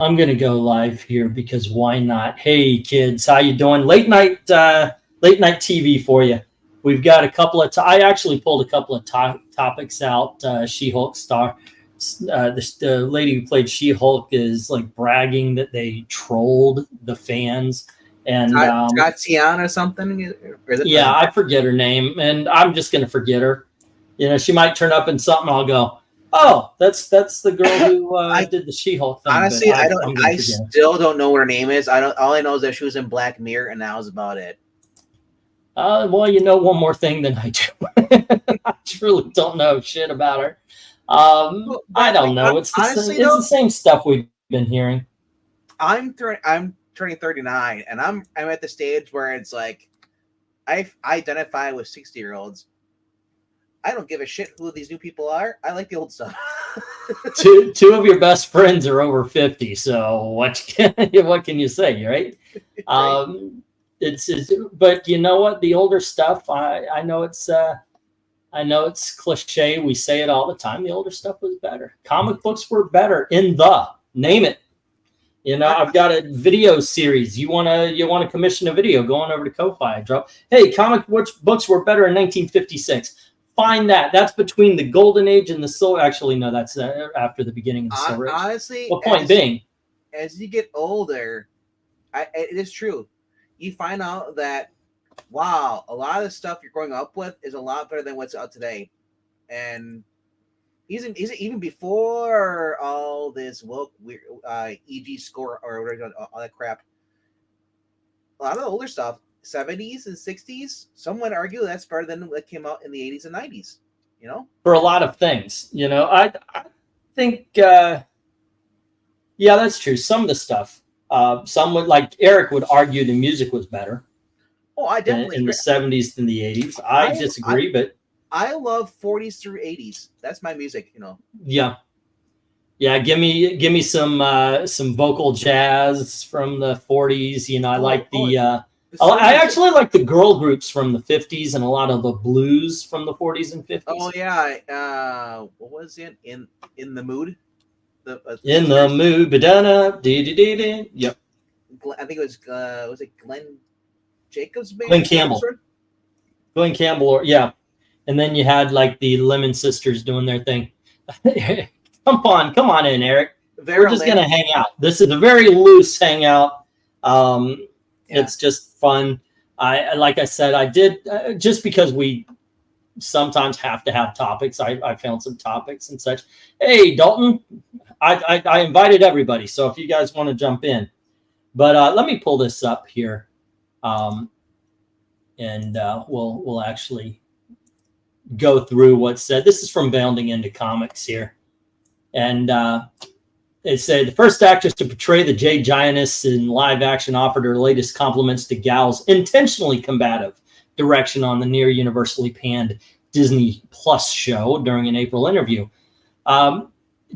I'm gonna go live here because why not? Hey kids, how you doing? Late night TV for you. We've got a couple of. I actually pulled a couple of topics out. She-Hulk star, the lady who played She-Hulk is like bragging that they trolled the fans, and Tatiana or something. Or is it yeah, I forget her name, and I'm just gonna forget her. You know, she might turn up in something. I'll go, oh, that's the girl who did the She-Hulk thing. Honestly, I still don't know what her name is. All I know is that she was in Black Mirror, and that was about it. Well, you know one more thing than I do. I truly don't know shit about her. I don't know. It's the same stuff we've been hearing. I'm turning 39, and I'm at the stage where it's like I identify with 60-year-olds. I don't give a shit who these new people are. I like the old stuff. two of your best friends are over 50, so what can you say, right? But you know what? The older stuff, I know it's cliche. We say it all the time. The older stuff was better. Comic books were better in the name it. You know, I've got a video series. You wanna commission a video? Go on over to Ko-Fi. Hey, comic books were better in 1956. Find that. That's between the golden age and the silver. Actually, no, that's after the beginning of the silver age. Honestly, well, point being, as you get older, it is true. You find out that, wow, a lot of the stuff you're growing up with is a lot better than what's out today. And even before all this woke weird EG score or whatever, all that crap, a lot of the older stuff, 70s and 60s, some would argue that's better than what came out in the 80s and 90s, you know? For a lot of things, you know, I think, yeah, that's true. Some of the stuff, some would, like Eric would argue the music was better. Oh, I definitely in the 70s than the 80s. I disagree, but I love 40s through 80s. That's my music, you know. Yeah. Yeah, give me some vocal jazz from the 40s. You know, I like I actually like the girl groups from the 50s and a lot of the blues from the 40s and 50s. Oh yeah, what was it? In the Mood? In the Mood, badana, yep. I think it was it Glenn Jacobs' band? Glenn Campbell. Glenn Campbell, or yeah. And then you had like the Lemon Sisters doing their thing. Come on in, Eric. We're just gonna hang out. This is a very loose hangout. It's just fun. Like I said, I did just because we sometimes have to have topics. I found some topics and such. Hey, Dalton, I invited everybody, so if you guys want to jump in, but let me pull this up here, and we'll actually go through what's said. This is from Bounding Into Comics here, and they say the first actress to portray the Jade Giantess in live action offered her latest compliments to Gal's intentionally combative direction on the near universally panned Disney Plus show during an April interview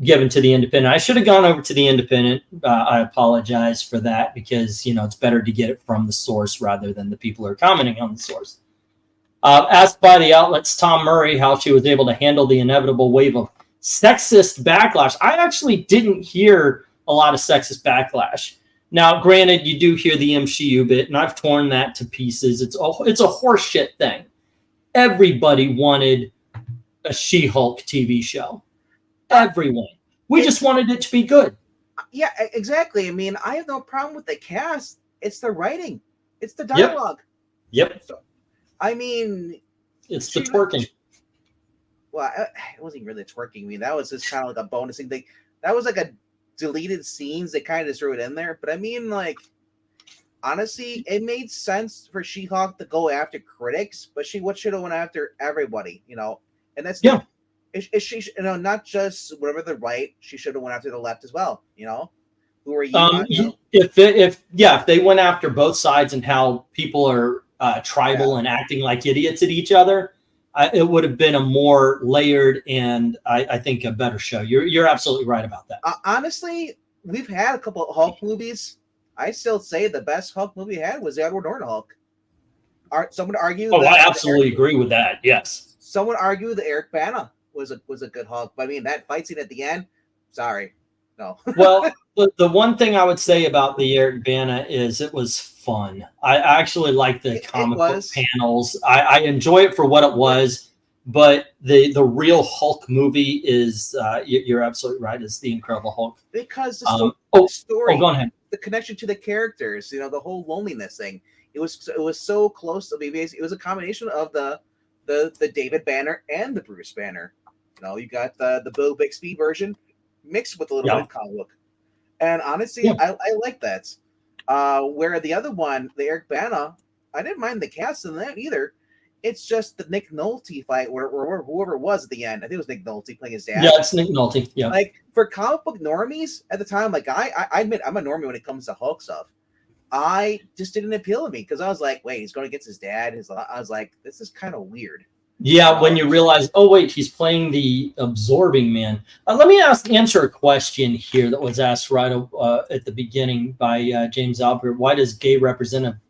given to The Independent. I should have gone over to The Independent. I apologize for that because, you know, it's better to get it from the source rather than the people who are commenting on the source. Asked by the outlet's Tom Murray how she was able to handle the inevitable wave of sexist backlash. I actually didn't hear a lot of sexist backlash. Now, granted, you do hear the MCU bit, and I've torn that to pieces. It's a horseshit thing. Everybody wanted a She-Hulk TV show. Everyone. We just wanted it to be good. Yeah, exactly. I mean, I have no problem with the cast. It's the writing. It's the dialogue. Yep. So, I mean, it's the twerking. Well, it wasn't really twerking. I mean, that was just kind of like a bonusing thing. That was like a deleted scenes. They kind of just threw it in there. But I mean, like, honestly, it made sense for She-Hulk to go after critics, but she should have went after everybody, you know. And that's she, you know, not just whatever the right. She should have went after the left as well, you know. Who are you? You know? If they went after both sides and how people are tribal and acting like idiots at each other, it would have been a more layered and I think a better show. You're absolutely right about that. Honestly, we've had a couple of Hulk movies. I still say the best Hulk movie we had was the Edward Norton Hulk. Some would argue. Oh, I absolutely agree with that. Yes. Some would argue the Eric Bana was a good Hulk. But I mean, that fight scene at the end, sorry. No. Well, the one thing I would say about the Eric Bana is it was fun. I actually like the comic book panels. I enjoy it for what it was, but the real Hulk movie is you're absolutely right. Is the Incredible Hulk, because the story, go ahead. The connection to the characters, you know, the whole loneliness thing. It was so close to be. It was a combination of the David Banner and the Bruce Banner. You know, you got the Bill Bixby version mixed with a little bit of comic book, and honestly, I like that. Where the other one, the Eric Bana, I didn't mind the cast in that either. It's just the Nick Nolte fight, where whoever it was at the end. I think it was Nick Nolte playing his dad. Yeah, it's Nick Nolte. Yeah, like for comic book normies at the time, like I admit I'm a normie when it comes to Hulk stuff. I just didn't appeal to me because I was like, wait, he's going against his dad. I was like, this is kind of weird. Yeah, when you realize, oh wait, he's playing the absorbing man. Let me answer a question here that was asked right at the beginning by James Albert. Why does gay representation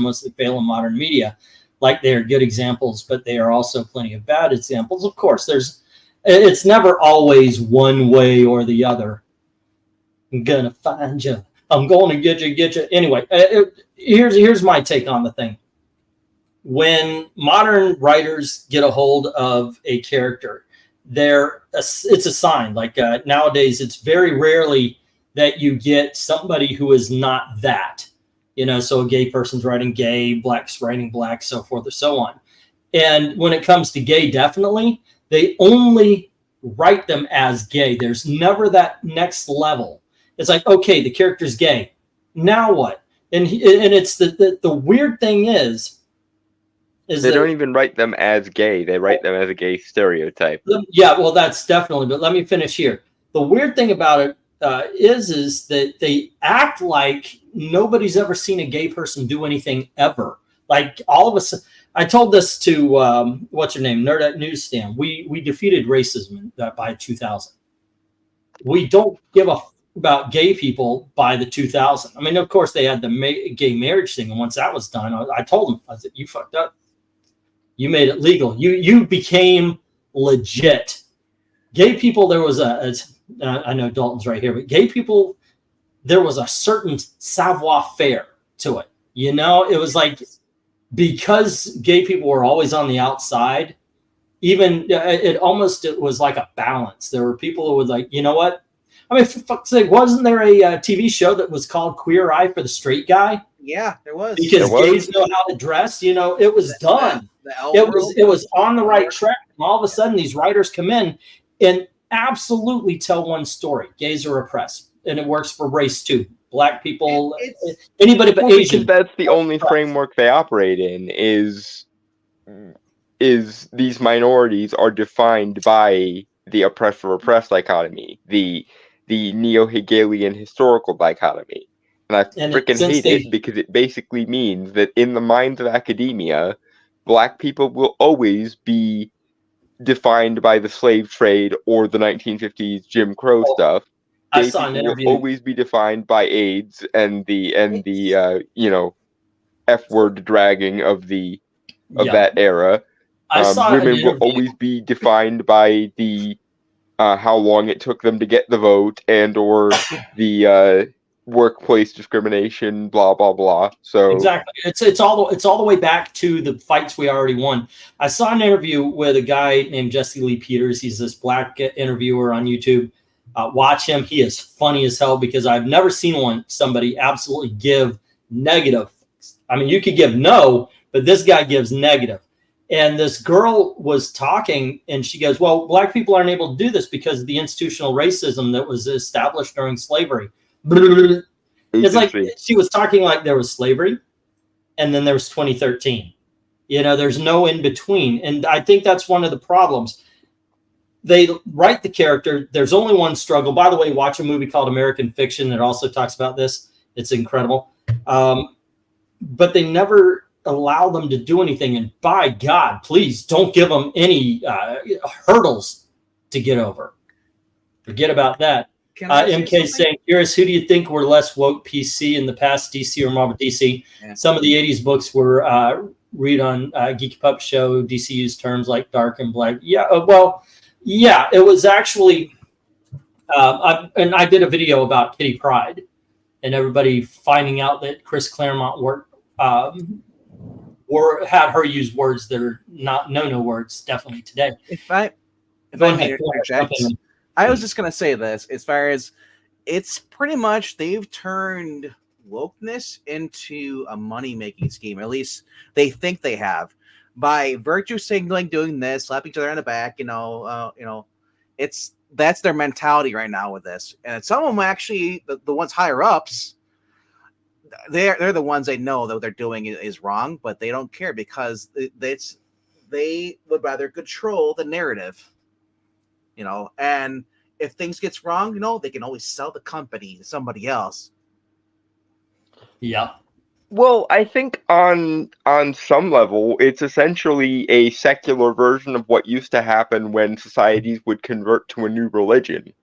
mostly fail in modern media? Like they are good examples, but they are also plenty of bad examples. Of course, it's never always one way or the other. I'm gonna find you. I'm going to get you. Anyway, here's my take on the thing. When modern writers get a hold of a character, it's a sign. Like nowadays, it's very rarely that you get somebody who is not that. You know, so a gay person's writing gay, black's writing black, so forth and so on. And when it comes to gay, definitely, they only write them as gay. There's never that next level. It's like, okay, the character's gay. Now what? And it's the weird thing is they don't even write them as gay. They write them as a gay stereotype. Yeah, well, that's definitely. But let me finish here. The weird thing about it is that they act like nobody's ever seen a gay person do anything ever. Like all of us. I told this to what's her name, Nerd at Newsstand. We defeated racism by 2000. We don't give a about gay people by the 2000. I mean, of course, they had the gay marriage thing, and once that was done, I told them, I said, "You fucked up. You made it legal. You became legit." Gay people, there was I know Dalton's right here, but gay people, there was a certain savoir-faire to it. You know, it was like, because gay people were always on the outside, even it was like a balance. There were people who would like, you know what? I mean, for fuck's sake, wasn't there a TV show that was called Queer Eye for the Straight Guy? Yeah, there was. Because gays know how to dress. You know, it was done. It was on the right track. And all of a sudden, these writers come in and absolutely tell one story. Gays are oppressed, and it works for race too. Black people, anybody but Asian. That's the only framework they operate in. Is these minorities are defined by the oppressor-oppressed dichotomy, the neo-Hegelian historical dichotomy. And I freaking hate it because it basically means that in the minds of academia, black people will always be defined by the slave trade or the 1950s Jim Crow stuff. I saw an interview. Will always be defined by AIDS and the F-word dragging of that era. Women will always be defined by the how long it took them to get the vote and or the workplace discrimination, blah blah blah. So exactly, it's all the way back to the fights we already won. I saw an interview with a guy named Jesse Lee Peters. He's this black interviewer on YouTube. Watch him; he is funny as hell because I've never seen somebody absolutely give negative. I mean, you could give no, but this guy gives negative. And this girl was talking, and she goes, well, black people aren't able to do this because of the institutional racism that was established during slavery. It's like she was talking like there was slavery, and then there was 2013. You know, there's no in between. And I think that's one of the problems. They write the character. There's only one struggle. By the way, watch a movie called American Fiction that also talks about this. It's incredible. But they never allow them to do anything, and by God, please don't give them any hurdles to get over. Forget about that. MK saying, "Curious, who do you think were less woke, PC in the past, DC or Marvel?" DC. Yeah. Some of the '80s books were read on Geeky Pup Show. DC used terms like dark and black. Yeah, well, yeah, it was actually And I did a video about Kitty Pryde and everybody finding out that Chris Claremont had her use words that are not no words definitely today. If I may interject, I was just gonna say this as far as it's pretty much they've turned wokeness into a money-making scheme. At least they think they have, by virtue signaling, doing this, slapping each other on the back. That's their mentality right now with this. And some of them actually, the ones higher ups, they're the ones they know that what they're doing is wrong, but they don't care because they would rather control the narrative. And if things gets wrong, they can always sell the company to somebody else. Yeah. Well, I think on some level, it's essentially a secular version of what used to happen when societies would convert to a new religion.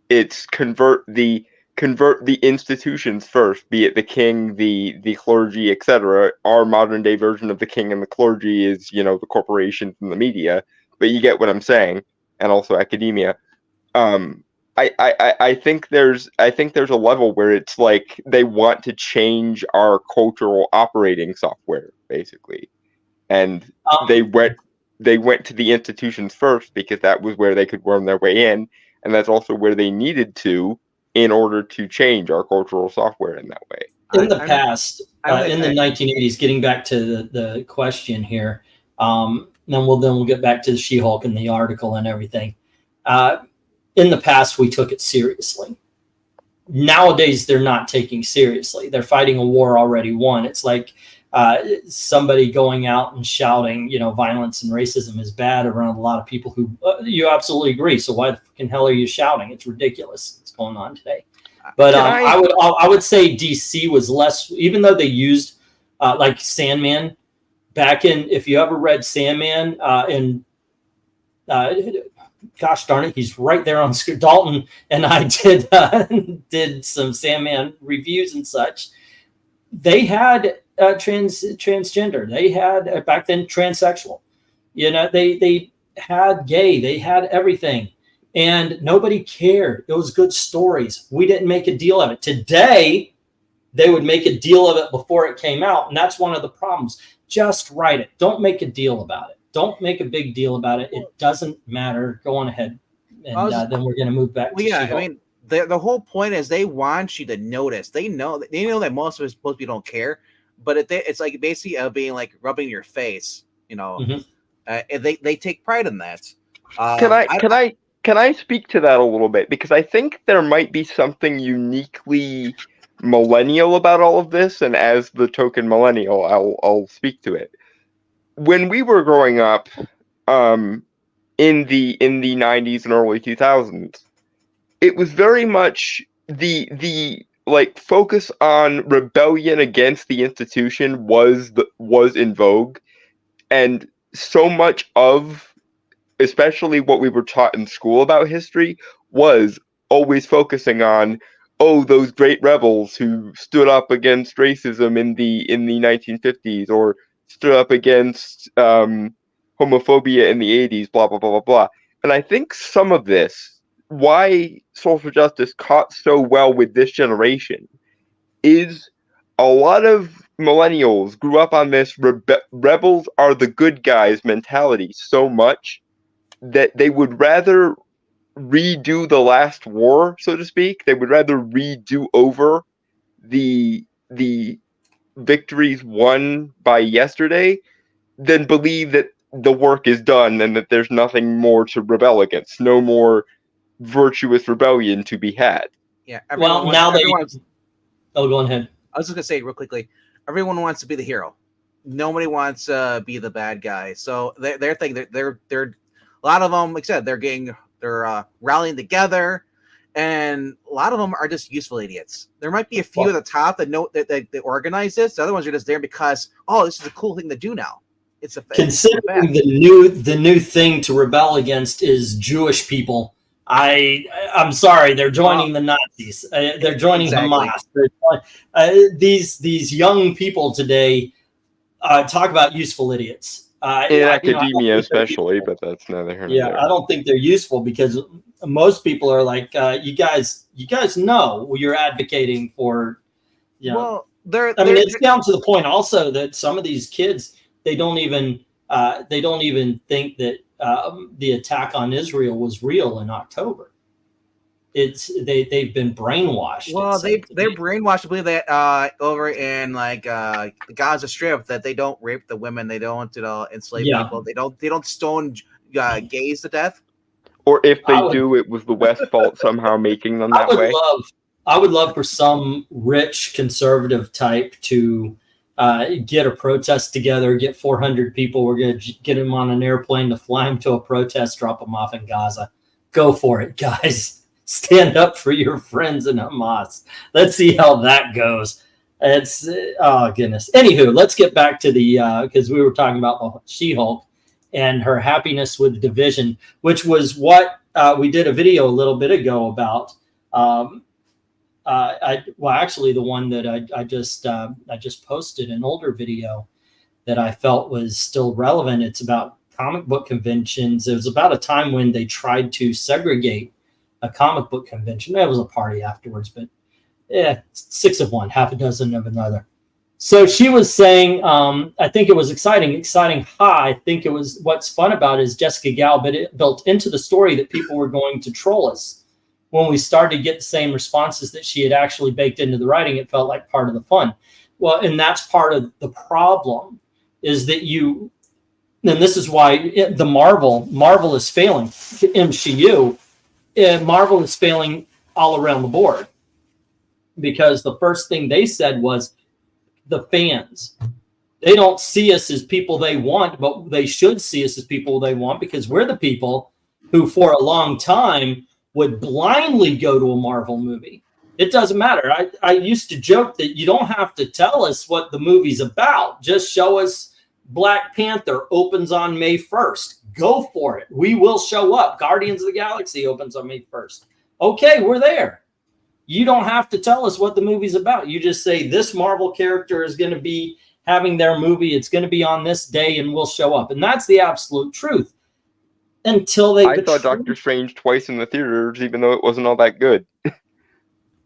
It's convert the institutions first, be it the king, the clergy, etc. Our modern day version of the king and the clergy is, the corporations and the media. But you get what I'm saying, and also academia. I think there's a level where it's like they want to change our cultural operating software, basically, and they went to the institutions first because that was where they could worm their way in, and that's also where they needed to in order to change our cultural software in that way. In the past, in the 1980s, getting back to the question here, then we'll get back to the She-Hulk and the article and everything. In the past, we took it seriously. Nowadays, they're not taking seriously. They're fighting a war already won. It's like somebody going out and shouting, violence and racism is bad around a lot of people who you absolutely agree. So why the fucking hell are you shouting? It's ridiculous what's going on today. But I would say DC was less, even though they used like Sandman back in. If you ever read Sandman gosh darn it, he's right there on screen. Dalton and I did some Sandman reviews and such. They had transgender. They had back then transsexual. They had gay. They had everything, and nobody cared. It was good stories. We didn't make a deal of it. Today, they would make a deal of it before it came out, and that's one of the problems. Just write it. Don't make a deal about it. Don't make a big deal about it. It doesn't matter. Go on ahead, and then we're going to move back. I mean, the whole point is they want you to notice. They know that most of us supposed to don't care, but it's like basically being like rubbing your face. They take pride in that. Can I speak to that a little bit, because I think there might be something uniquely millennial about all of this, and as the token millennial, I'll speak to it. When we were growing up, in the 90s and early 2000s, it was very much the focus on rebellion against the institution was in vogue, and so much of, especially what we were taught in school about history, was always focusing on, those great rebels who stood up against racism in the 1950s, or stood up against homophobia in the 80s, blah, blah, blah, blah, blah. And I think some of this, why social justice caught so well with this generation, is a lot of millennials grew up on this rebels are the good guys mentality so much that they would rather redo the last war, so to speak. They would rather redo over the victories won by yesterday than believe that the work is done and that there's nothing more to rebel against, no more virtuous rebellion to be had. Yeah. Go on ahead. I was just gonna say real quickly, everyone wants to be the hero. Nobody wants to be the bad guy. So they're thinking they're a lot of them, like I said, they're rallying together. And a lot of them are just useful idiots. There might be a few at the top that know that they organize this. The other ones are just there because, this is a cool thing to do now. It's considering the new thing to rebel against is Jewish people. I'm sorry, they're joining the Nazis. They're joining Hamas. These young people today talk about useful idiots. In academia, especially, but that's neither here nor there. I don't think they're useful because most people are like, you guys know you're advocating for, you know. Well, I mean, it's down to the point also that some of these kids, they don't even think that the attack on Israel was real in October. They've been brainwashed. Well, they're brainwashed to believe that over in like the Gaza Strip that they don't rape the women, they don't enslave people, they don't stone gays to death. Or if they do, it was the West's fault somehow making them that way. I would love for some rich conservative type to get a protest together, get 400 people. We're going to get them on an airplane to fly them to a protest, drop them off in Gaza. Go for it, guys. Stand up for your friends in Hamas. Let's see how that goes. It's, oh, goodness. Anywho, let's get back to the, because we were talking about the She-Hulk and her happiness with division, which was what we did a video a little bit ago about. Well, actually, the one that I just posted, an older video that I felt was still relevant. It's about comic book conventions. It was about a time when they tried to segregate a comic book convention. There was a party afterwards, but yeah, 6 of one, half a dozen of another. So she was saying, I think it was exciting high. I think it was, what's fun about it is Jessica Gal, but it built into the story that people were going to troll us. When we started to get the same responses that she had actually baked into the writing, it felt like part of the fun. Well, and that's part of the problem is that and this is why the Marvel is failing. MCU, Marvel is failing all around the board because the first thing they said was the fans. They don't see us as people they want, but they should see us as people they want because we're the people who for a long time would blindly go to a Marvel movie. It doesn't matter. I used to joke that you don't have to tell us what the movie's about. Just show us Black Panther opens on May 1st. Go for it. We will show up. Guardians of the Galaxy opens on May 1st. Okay, we're there. You don't have to tell us what the movie's about. You just say this Marvel character is going to be having their movie. It's going to be on this day and we'll show up. And that's the absolute truth. Until they I saw Doctor Strange twice in the theaters, even though it wasn't all that good.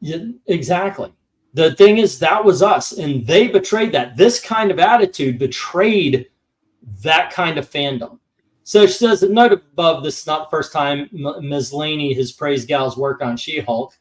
Yeah, exactly. The thing is, that was us, and they betrayed that. This kind of attitude betrayed that kind of fandom. So she says, note above, this is not the first time Ms. Laney has praised Gal's work on She-Hulk,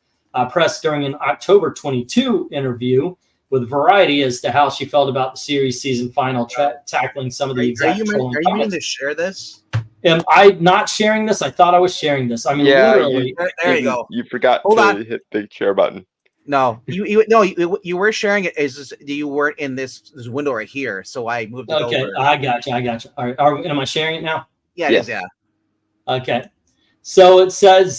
pressed during an October 22 interview with Variety as to how she felt about the series season final, tackling some of the exact trolling comments. Are you meaning to share this? Am I not sharing this? I thought I was sharing this. I mean, yeah, literally. There you go. You forgot to hit the share button. No, you were sharing it. Is just you weren't in this window right here, so I moved it over. Okay, I got you. All right, am I sharing it now? Yeah, it is, yeah. Okay. So it says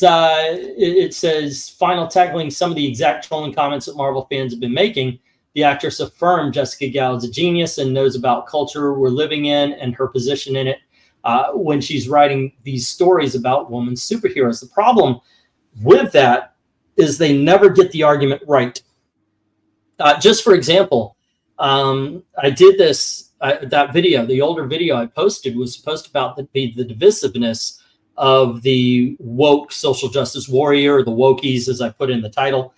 final tackling some of the exact trolling comments that Marvel fans have been making. The actress affirmed Jessica Gal is a genius and knows about culture we're living in and her position in it when she's writing these stories about women superheroes. The problem with that is they never get the argument right. Just for example, I did this, that video, the older video I posted was supposed to about the divisiveness of the woke social justice warrior, the wokies, as I put in the title,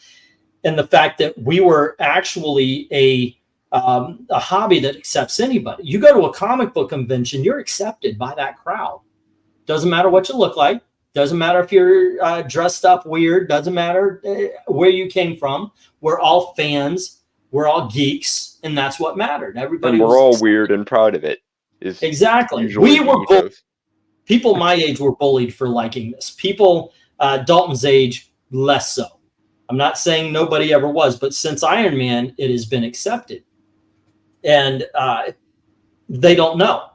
and the fact that we were actually a hobby that accepts anybody. You go to a comic book convention, you're accepted by that crowd. Doesn't matter what you look like. Doesn't matter if you're dressed up weird. Doesn't matter where you came from. We're all fans. We're all geeks, and that's what mattered. Everybody. And we're all weird and proud of it. Exactly. We were people my age were bullied for liking this. People Dalton's age less so. I'm not saying nobody ever was, but since Iron Man, it has been accepted, and they don't know.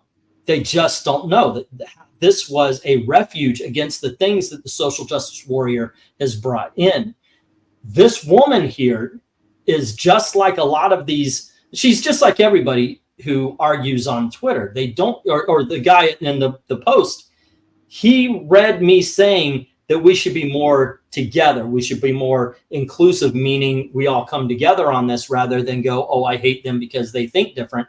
They just don't know that this was a refuge against the things that the social justice warrior has brought in. This woman here is just like a lot of these. She's just like everybody who argues on Twitter. They don't, or the guy in the post, he read me saying that we should be more together. We should be more inclusive, meaning we all come together on this rather than go, oh, I hate them because they think different.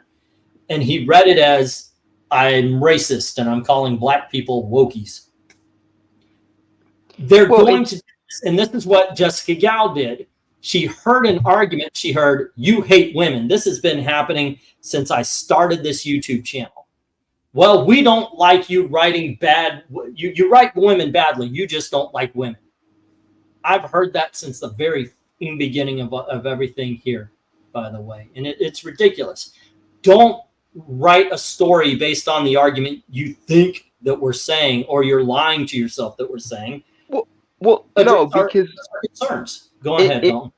And he read it as I'm racist and I'm calling black people wokies. They're going to, and this is what Jessica Gal did. She heard an argument. She heard, you hate women. This has been happening since I started this YouTube channel. Well, we don't like you writing bad. You write women badly. You just don't like women. I've heard that since the very beginning of everything here, by the way. And it's ridiculous. Don't write a story based on the argument you think that we're saying, or you're lying to yourself that we're saying. Well, no, because concerns. Go ahead, Dalton.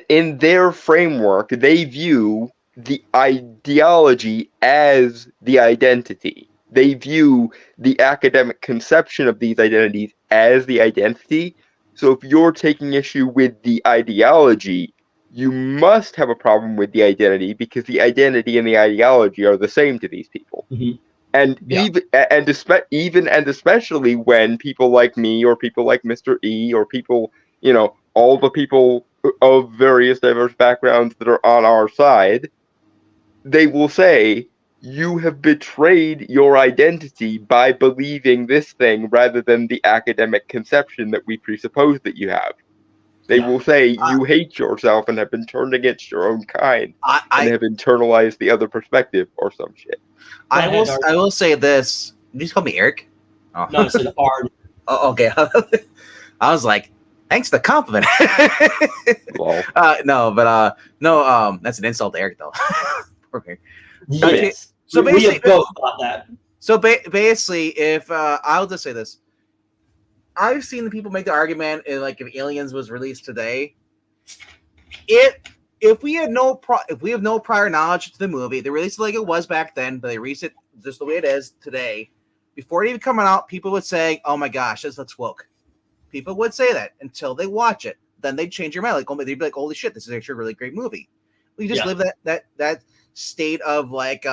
In their framework, they view the ideology as the identity. They view the academic conception of these identities as the identity. So if you're taking issue with the ideology, you must have a problem with the identity, because the identity and the ideology are the same to these people. Mm-hmm. And even especially when people like me, or people like Mr. E, or people, all the people of various diverse backgrounds that are on our side, they will say, you have betrayed your identity by believing this thing rather than the academic conception that we presuppose that you have. They will say you hate yourself and have been turned against your own kind and have internalized the other perspective or some shit. I will say this. Did you just call me Eric? Oh. No, I said Ard. Oh, okay. I was like, thanks for the compliment. No, that's an insult to Eric, though. Okay. Yes. So we have both thought that. So basically, if I'll just say this, I've seen the people make the argument, like if Aliens was released today, if we have no prior knowledge to the movie, they released it like it was back then, but they released it just the way it is today. Before it even coming out, people would say, "Oh my gosh, this looks woke." People would say that until they watch it. Then they'd change your mind. Like, they'd be like, "Holy shit, this is actually a really great movie." We just live that state of like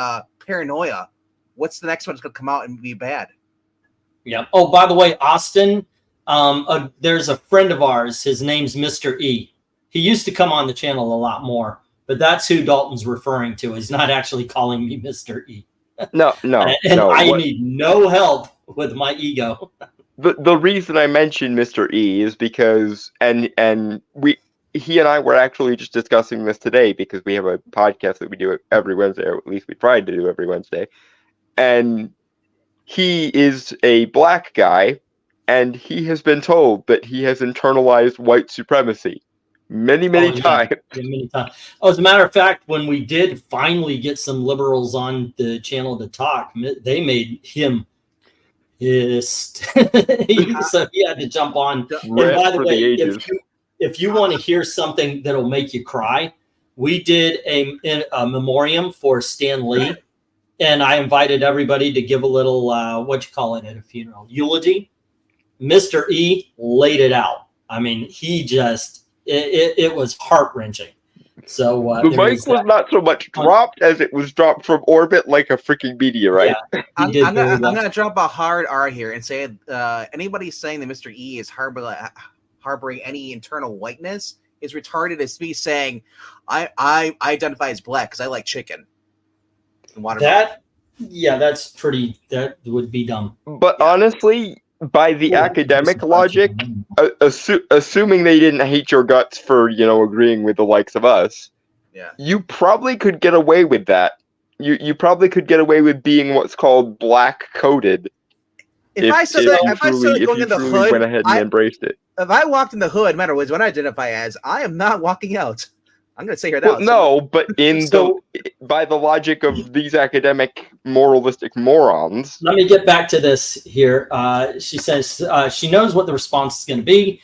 paranoia. What's the next one that's gonna come out and be bad? Yeah. Oh, by the way, Austin, there's a friend of ours. His name's Mr. E. He used to come on the channel a lot more, but that's who Dalton's referring to. He's not actually calling me Mr. E. No. I need no help with my ego. The reason I mentioned Mr. E is because, he and I were actually just discussing this today, because we have a podcast that we do every Wednesday, or at least we tried to do every Wednesday. And he is a black guy, and he has been told that he has internalized white supremacy many times. Yeah, many times. Oh, as a matter of fact, when we did finally get some liberals on the channel to talk, they made him pissed. So he had to jump on. And by the way, if you want to hear something that'll make you cry, we did a memoriam for Stan Lee, and I invited everybody to give a little at a funeral, eulogy. Mr. E laid it out. I mean, he just it was heart-wrenching. So the mic was not so much dropped as it was dropped from orbit like a freaking meteorite. Yeah, I'm gonna drop a hard R here and say anybody saying that Mr. E is harboring any internal whiteness is retarded as me saying I identify as black because I like chicken and watermelon. That would be dumb. But honestly, by the academic logic, assuming they didn't hate your guts for, agreeing with the likes of us, you probably could get away with that. You probably could get away with being what's called black coded. If I said going in the hood, went ahead and embraced it. If I walked in the hood, no matter what I identify as, I am not walking out. I'm going to say here that. No, but by the logic of these academic moralistic morons. Let me get back to this here. She says she knows what the response is going to be.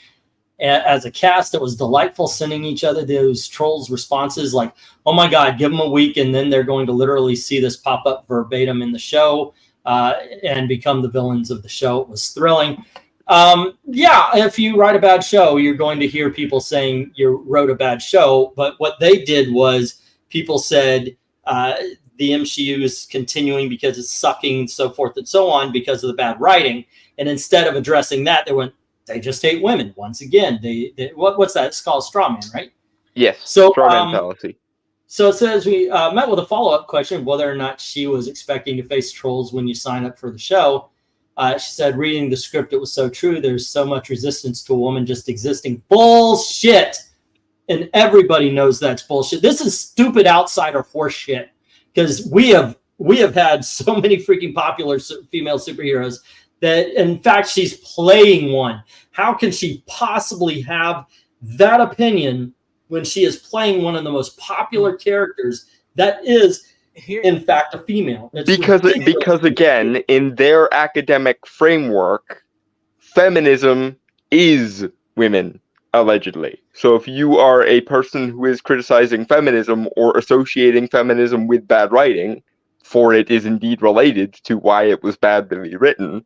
As a cast, it was delightful sending each other those trolls responses like, "Oh my God, give them a week, and then they're going to literally see this pop up verbatim in the show and become the villains of the show." It was thrilling. If you write a bad show, you're going to hear people saying you wrote a bad show. But what they did was people said the MCU is continuing because it's sucking and so forth and so on because of the bad writing. And instead of addressing that, they just hate women. Once again, what's that? It's called straw man, right? Yes. So straw man fallacy. So it says we met with a follow-up question of whether or not she was expecting to face trolls when you sign up for the show. She said, reading the script, it was so true. There's so much resistance to a woman just existing. Bullshit. And everybody knows that's bullshit. This is stupid outsider horse shit. Because we have had so many freaking popular female superheroes that, in fact, she's playing one. How can she possibly have that opinion when she is playing one of the most popular characters that is, in fact, a female? Because again, in their academic framework, feminism is women, allegedly. So if you are a person who is criticizing feminism or associating feminism with bad writing, for it is indeed related to why it was badly written,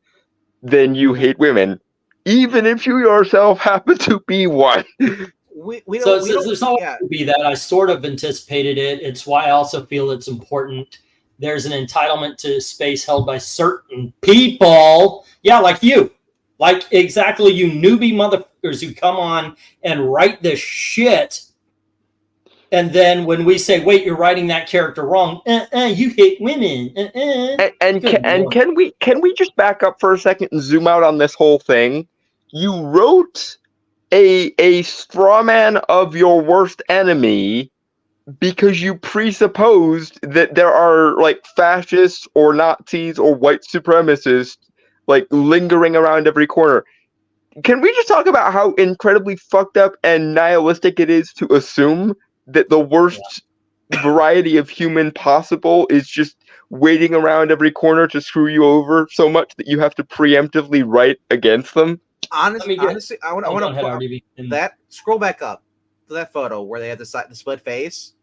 then you hate women, even if you yourself happen to be one. There's always to be that. I sort of anticipated it. It's why I also feel it's important. There's an entitlement to space held by certain people. Yeah, like you. Like exactly you newbie motherfuckers who come on and write this shit. And then when we say, wait, you're writing that character wrong. You hate women. And can we just back up for a second and zoom out on this whole thing? You wrote a straw man of your worst enemy because you presupposed that there are like fascists or Nazis or white supremacists like lingering around every corner. Can we just talk about how incredibly fucked up and nihilistic it is to assume that the worst variety of human possible is just waiting around every corner to screw you over so much that you have to preemptively write against them? Honestly, I want to that. Scroll back up to that photo where they had the split face.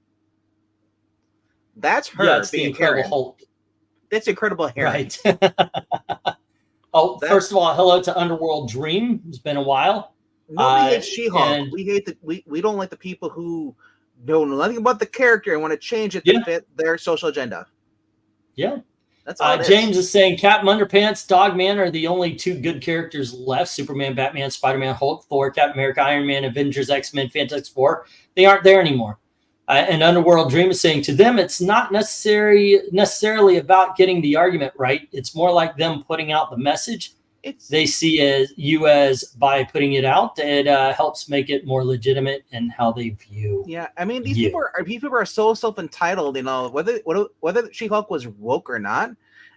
That's her being Incredible Hulk. That's Incredible Hair. Right. First of all, hello to Underworld Dream. It's been a while. Nobody hates She-Hulk. We don't like the people who know nothing about the character and want to change it to fit their social agenda. Yeah. That's all James is saying Captain Underpants, Dogman are the only two good characters left. Superman, Batman, Spider-Man, Hulk, Thor, Captain America, Iron Man, Avengers, X-Men, Fantastic Four. They aren't there anymore. And Underworld Dream is saying to them, it's not necessarily about getting the argument right. It's more like them putting out the message. They see as by putting it out, it helps make it more legitimate in how they view. Yeah, I mean these people are so self-entitled. You know, whether She-Hulk was woke or not,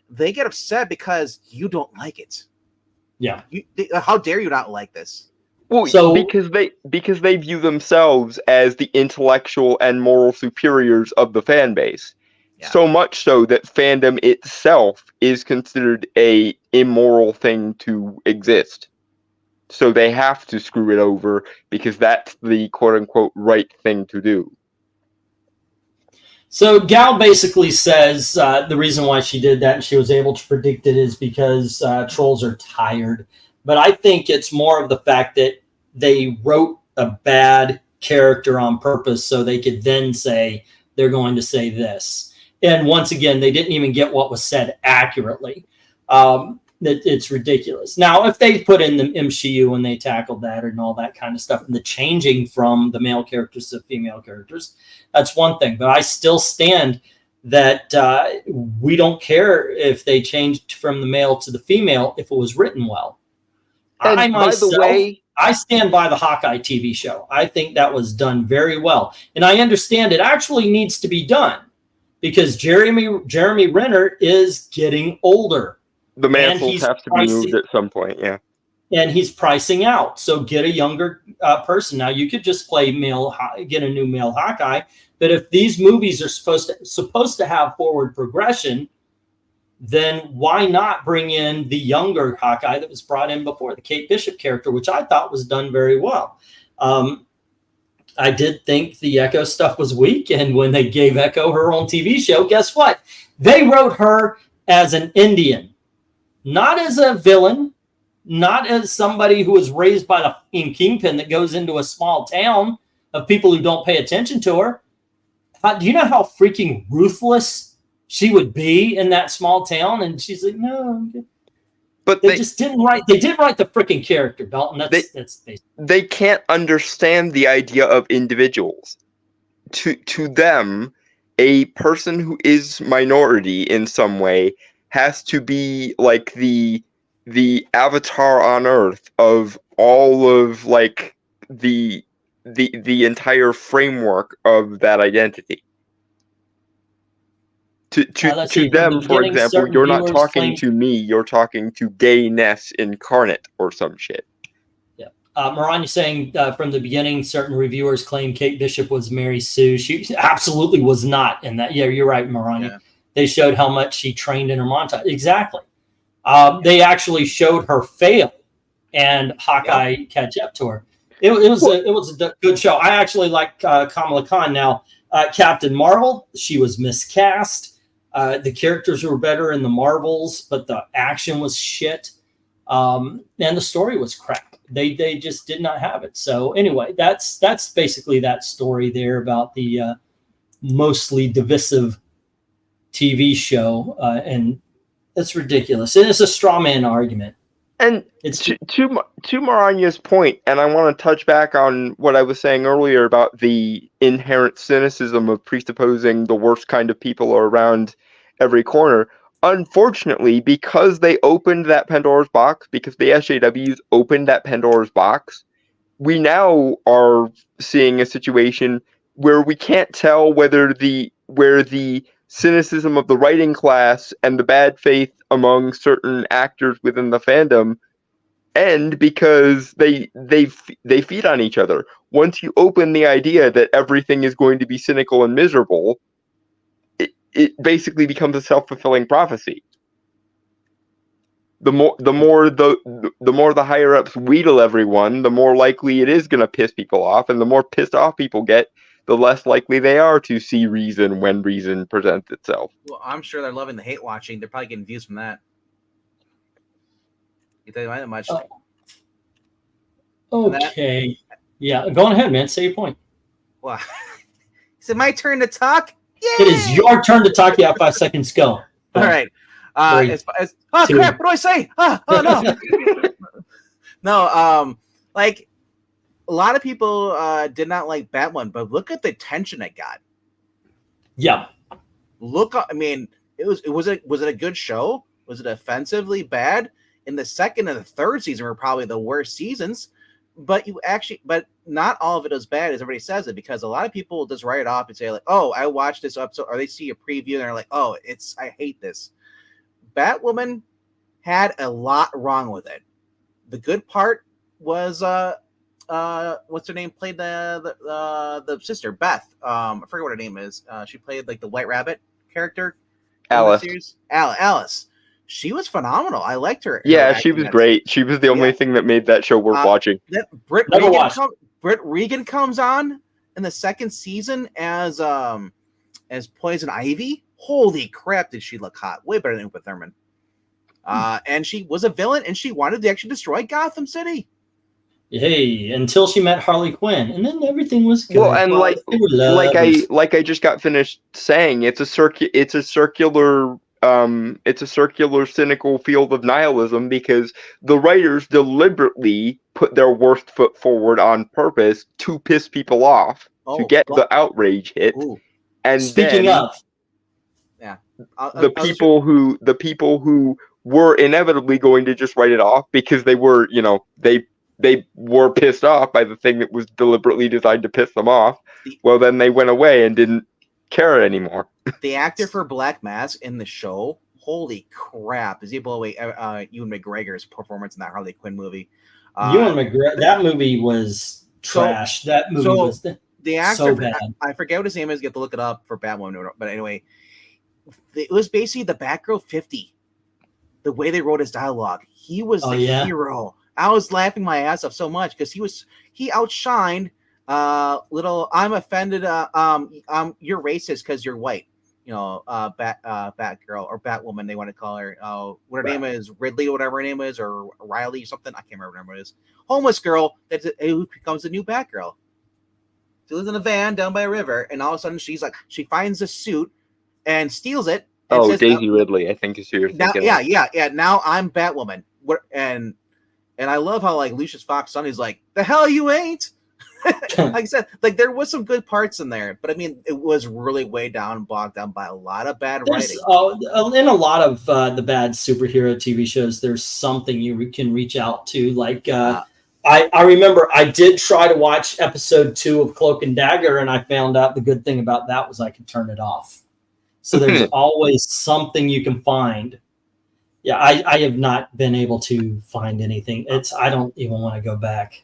they get upset because you don't like it. Yeah, how dare you not like this? Well, because they view themselves as the intellectual and moral superiors of the fan base. Yeah. So much so that fandom itself is considered a immoral thing to exist. So they have to screw it over because that's the quote-unquote right thing to do. So Gal basically says the reason why she did that and she was able to predict it is because trolls are tired. But I think it's more of the fact that they wrote a bad character on purpose so they could then say they're going to say this. And once again, they didn't even get what was said accurately. It's ridiculous. Now, if they put in the MCU and they tackled that and all that kind of stuff, and the changing from the male characters to female characters, that's one thing. But I still stand that we don't care if they changed from the male to the female if it was written well. And I stand by the Hawkeye TV show. I think that was done very well. And I understand it actually needs to be done. Because Jeremy Renner is getting older. The mantles have to be moved at some point, yeah. And he's pricing out. So get a younger person. Now, you could just play get a new male Hawkeye. But if these movies are supposed to have forward progression, then why not bring in the younger Hawkeye that was brought in before, the Kate Bishop character, which I thought was done very well. I did think the Echo stuff was weak, and when they gave Echo her own TV show, guess what? They wrote her as an Indian, not as a villain, not as somebody who was raised by the kingpin that goes into a small town of people who don't pay attention to her. Do you know how freaking ruthless she would be in that small town? And she's like, no. But they just didn't write. They didn't write the freaking character, Dalton. They can't understand the idea of individuals. To them, a person who is minority in some way has to be like the avatar on Earth of all of like the entire framework of that identity. Let's see, To from the them, for beginning, example, certain you're not viewers talking claimed- to me, you're talking to gayness incarnate or some shit. Yeah. Maranya saying from the beginning, certain reviewers claim Kate Bishop was Mary Sue. She absolutely was not in that. Yeah, you're right, Maranya. Yeah. They showed how much she trained in her montage. Exactly. They actually showed her fail and Hawkeye catch up to her. It was a good show. I actually like Kamala Khan. Now, Captain Marvel, she was miscast. The characters were better in the Marvels, but the action was shit. And the story was crap. They just did not have it. So anyway, that's basically that story there about the mostly divisive TV show. And it's ridiculous. And it's a straw man argument. And it's to Maranya's point, and I want to touch back on what I was saying earlier about the inherent cynicism of presupposing the worst kind of people are around every corner. Unfortunately, because they opened that Pandora's box, because the SJWs opened that Pandora's box, we now are seeing a situation where we can't tell where the cynicism of the writing class and the bad faith among certain actors within the fandom end, because they feed on each other. Once you open the idea that everything is going to be cynical and miserable, it basically becomes a self-fulfilling prophecy. The more the higher ups wheedle everyone, the more likely it is going to piss people off, and the more pissed off people get, the less likely they are to see reason when reason presents itself. Well, I'm sure they're loving the hate watching. They're probably getting views from that. You tell you that much. Okay. Yeah, go on ahead, man. Say your point. Well, is it my turn to talk? Yay! It is your turn to talk. You have 5 seconds. Go. All right. Oh, crap. What do I say? Oh, no. No, like, a lot of people did not like Batman, but look at the attention it got. Yeah. I mean, was it a good show? Was it offensively bad? In the second and the third season were probably the worst seasons, but not all of it is bad as everybody says it, because a lot of people will just write it off and say like, oh, I watched this episode, or they see a preview and they're like, oh, I hate this. Batwoman had a lot wrong with it. The good part was what's her name played the sister, Beth. I forget what her name is. She played like the White Rabbit character. Alice. Alice. She was phenomenal. I liked her. Yeah, she was great. She was the only thing that made that show worth watching. Britt Regan comes on in the second season as Poison Ivy. Holy crap, did she look hot? Way better than Uma Thurman. And she was a villain, and she wanted to actually destroy Gotham City. Hey, until she met Harley Quinn, and then everything was good. Well, and like I just got finished saying, it's a circular cynical field of nihilism, because the writers deliberately put their worst foot forward on purpose to piss people off, to get the outrage hit. Ooh. And speaking of, yeah, the people who were inevitably going to just write it off because they were, they were pissed off by the thing that was deliberately designed to piss them off. Well, then they went away and didn't care anymore. The actor for Black Mask in the show, holy crap, is he blow away Ewan McGregor's performance in that Harley Quinn movie? Ewan McGregor, that movie was trash. That movie was the actor. So bad. I forget what his name is. You have to look it up for Batwoman. But anyway, it was basically the Batgirl 50. The way they wrote his dialogue, he was the hero. I was laughing my ass off so much because he outshined little. I'm offended. You're racist because you're white. Batgirl or Batwoman, they want to call her. What her name is, Ridley or whatever her name is, or Riley or something. I can't remember what her name is. Homeless girl who becomes the new Batgirl. She lives in a van down by a river, and all of a sudden she finds a suit and steals it. And says, Daisy Ridley, I think is who you're thinking. Yeah. Now I'm Batwoman. And I love how like Lucius Fox son is like, the hell you ain't. Like I said, like there was some good parts in there, but I mean, it was really way down, bogged down by a lot of bad writing. In a lot of the bad superhero TV shows, there's something you can reach out to. Like I remember I did try to watch episode 2 of Cloak and Dagger, and I found out the good thing about that was I could turn it off. So there's always something you can find. Yeah, I have not been able to find anything. I don't even want to go back.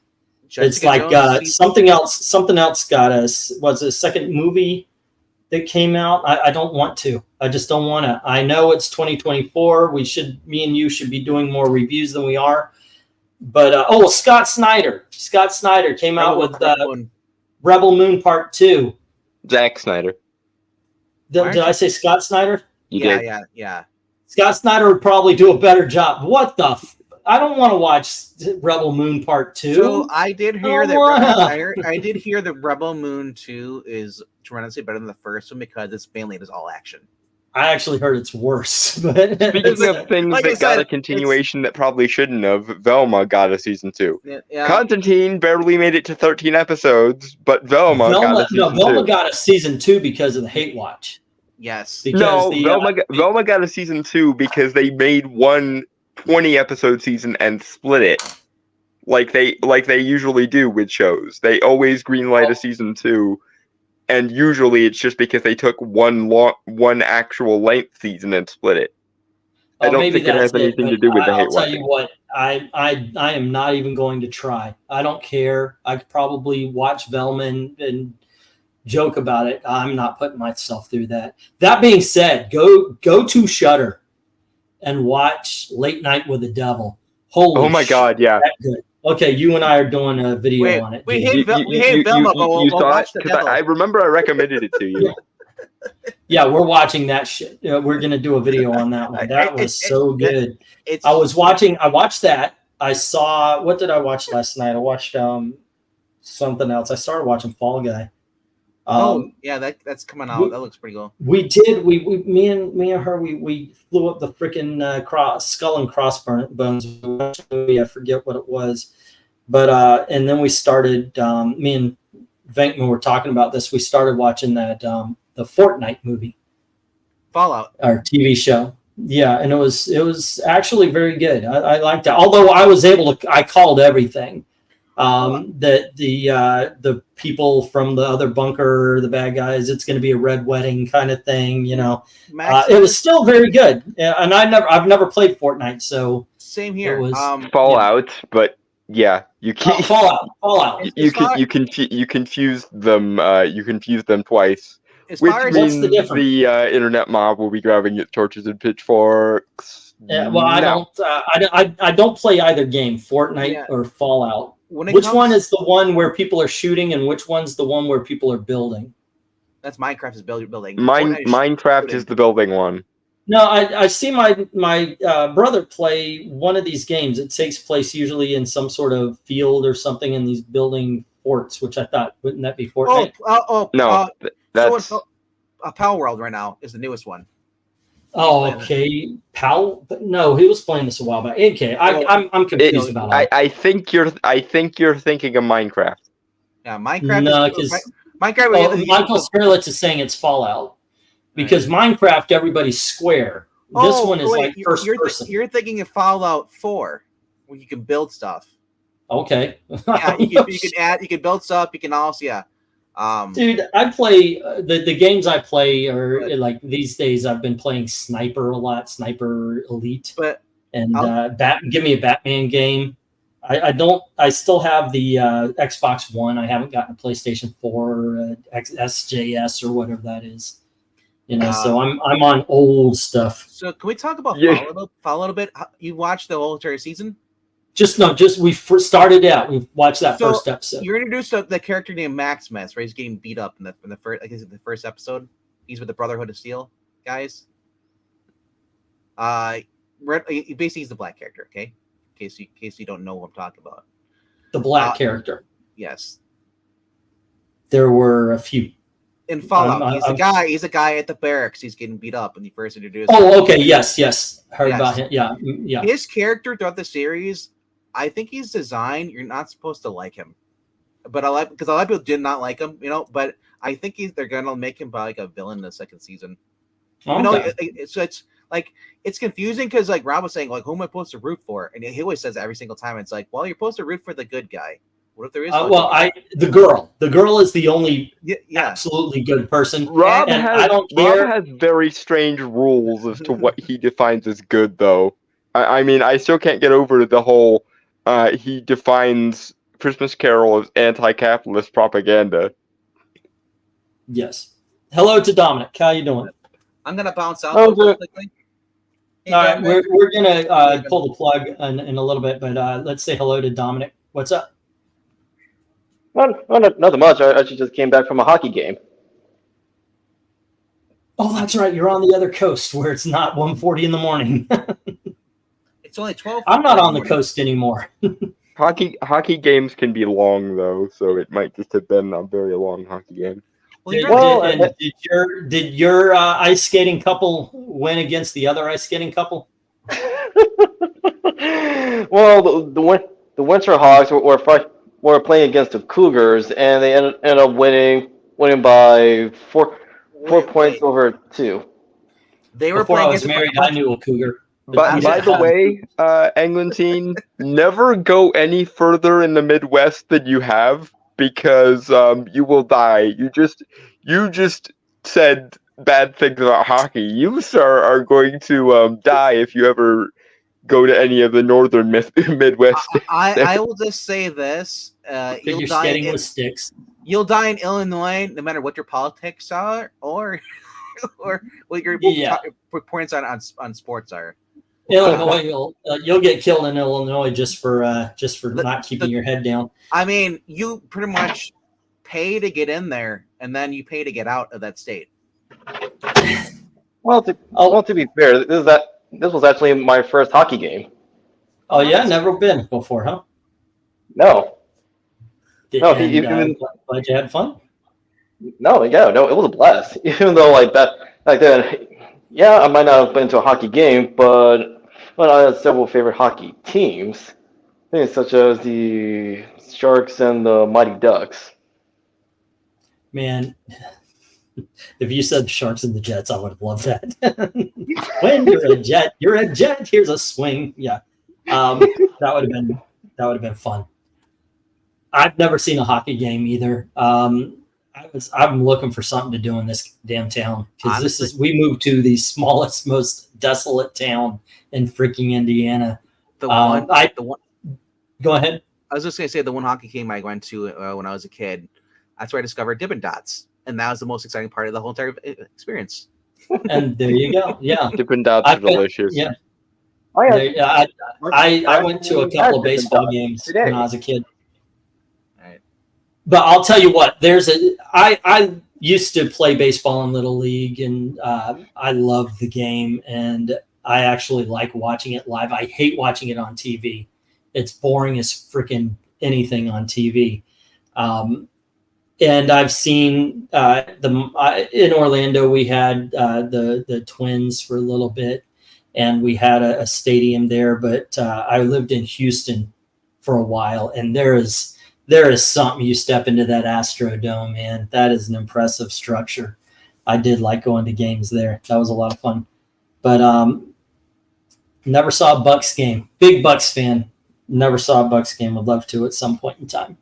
It's like something else got us. Was it a second movie that came out? I don't want to. I just don't want to. I know it's 2024. Me and you should be doing more reviews than we are. But Scott Snyder. Scott Snyder came out with Rebel Moon Part 2. Zack Snyder. Did I say Scott Snyder? Yeah. Scott Snyder would probably do a better job. What the? I don't want to watch Rebel Moon Part 2. So I did hear that. I did hear that Rebel Moon 2 is tremendously better than the first one because it's mainly just all action. I actually heard it's worse. But speaking of things that got a continuation that probably shouldn't have, Velma got a season 2. Yeah. Constantine barely made it to 13 episodes, but Velma got a season 2. Velma got a season 2 because of the hate watch. Yes. Velma got a season 2 because they made one 20-episode season and split it, like they usually do with shows. They always greenlight a season 2, and usually it's just because they took one actual length season and split it. I don't think it has anything to do with the hate watching. I'll tell you what, I am not even going to try. I don't care. I could probably watch Velma and joke about it. I'm not putting myself through that. That being said, go to Shudder and watch Late Night with the Devil. Holy! Oh my God! Yeah. Good. Okay, you and I are doing a video on it. We hate Velma, but we'll watch the Devil. I remember I recommended it to you. Yeah, we're watching that shit. We're gonna do a video on that one. That was so good. I watched that. I saw. What did I watch last night? I watched something else. I started watching Fall Guy. That's coming out. That looks pretty cool. We did. Me and her. We flew up the freaking Skull and Crossbones. I forget what it was, but and then we started. Me and Venkman were talking about this. We started watching that the Fortnite movie, Fallout, our TV show. Yeah, and it was actually very good. I liked it. Although I was able to, I called everything. That the people from the other bunker, the bad guys, it's going to be a red wedding kind of thing, you know. It was still very good, and I've never played Fortnite, so same here. It was Fallout, but yeah, you can't Fallout. You confused them. You confused them twice. Which means the internet mob will be grabbing its torches and pitchforks. Yeah, well, I don't play either game, Fortnite or Fallout. Which one is the one where people are shooting, and which one's the one where people are building? That's Minecraft is building. Minecraft is the building one. No, I see my brother play one of these games. It takes place usually in some sort of field or something in these building forts, which I thought, wouldn't that be Fortnite? No, that's Power World right now is the newest one. Oh, okay. Powell? No, he was playing this a while back. Okay, I'm confused about it. I think you're thinking of Minecraft. Yeah, Minecraft. No, because Michael Scarlett is saying it's Fallout because Minecraft everybody's square. This one is like first person. You're thinking of Fallout 4, where you can build stuff. Okay. Yeah, you can build stuff. You can also dude, I play the games I play are like these days. I've been playing Sniper a lot, Sniper Elite, give me a Batman game. I still have the Xbox One. I haven't gotten a PlayStation 4, SJS or whatever that is. You know, so I'm on old stuff. So can we talk about Fallout a bit? You watched the whole entire season? We started out. We've watched that first episode. You're introduced to the character named Maximus, right? He's getting beat up in the first, I guess, the first episode. He's with the Brotherhood of Steel guys. Basically, he's the black character. Okay, in case you don't know what I'm talking about. The black character. Yes. There were a few. In Fallout, he's a guy at the barracks. He's getting beat up when he first introduced. Oh, okay, yes, heard about him. Yeah. His character throughout the series, I think he's designed. You're not supposed to like him. but because a lot of people did not like him, But I think they're gonna make him like a villain in the second season. Okay. It's like it's confusing because like Rob was saying, like, who am I supposed to root for? And he always says that every single time. It's like, well, you're supposed to root for the good guy. What if there is? The girl is the only absolutely good person. Rob Rob has very strange rules as to what he defines as good, though. I mean, I still can't get over the whole he defines Christmas Carol as anti-capitalist propaganda. Yes. Hello to Dominic. How you doing? I'm gonna bounce out. Quickly. Hey, all right, we're gonna pull the plug in a little bit, but let's say hello to Dominic. What's up? Well, nothing much. I actually just came back from a hockey game. Oh, that's right. You're on the other coast where it's not 1:40 in the morning. It's only 12. I'm not on the coast anymore. Hockey games can be long though, so it might just have been a very long hockey game. Did your ice skating couple win against the other ice skating couple? Well, the Winter Hawks were playing against the Cougars, and they ended up winning by four points over 2. They were Before playing I was married, I knew a Cougar. But by the way, Englentine, never go any further in the Midwest than you have, because you will die. You just said bad things about hockey. You, sir, are going to die if you ever go to any of the northern Midwest. I will just say this: you're skating with sticks. You'll die in Illinois, no matter what your politics are, or what your points on sports are. Illinois, you'll get killed in Illinois just for not keeping your head down. I mean, you pretty much pay to get in there, and then you pay to get out of that state. Well, to be fair, this was actually my first hockey game. Oh yeah, never been before, huh? No. But you had fun? No, it was a blast. Even though like then, yeah, I might not have been to a hockey game, but I had several favorite hockey teams, things such as the Sharks and the Mighty Ducks. Man, if you said the Sharks and the Jets, I would have loved that. When you're a Jet. Here's a swing. Yeah, that would have been fun. I've never seen a hockey game either. I'm looking for something to do in this damn town, because we moved to the smallest, most desolate town in freaking Indiana. Go ahead. I was just gonna say the one hockey game I went to when I was a kid. That's where I discovered Dippin' Dots, and that was the most exciting part of the whole entire experience. And there you go. Yeah, Dippin' Dots are delicious. Yeah. I went to a couple of baseball games when I was a kid. But I'll tell you what, I used to play baseball in Little League, and I loved the game, and I actually like watching it live. I hate watching it on TV. It's boring as freaking anything on TV. And I've seen in Orlando, we had the Twins for a little bit, and we had a stadium there, but I lived in Houston for a while, and there is something. You step into that Astrodome, man. That is an impressive structure. I did like going to games there. That was a lot of fun. But never saw a Bucks game. Big Bucks fan. Never saw a Bucks game. Would love to at some point in time.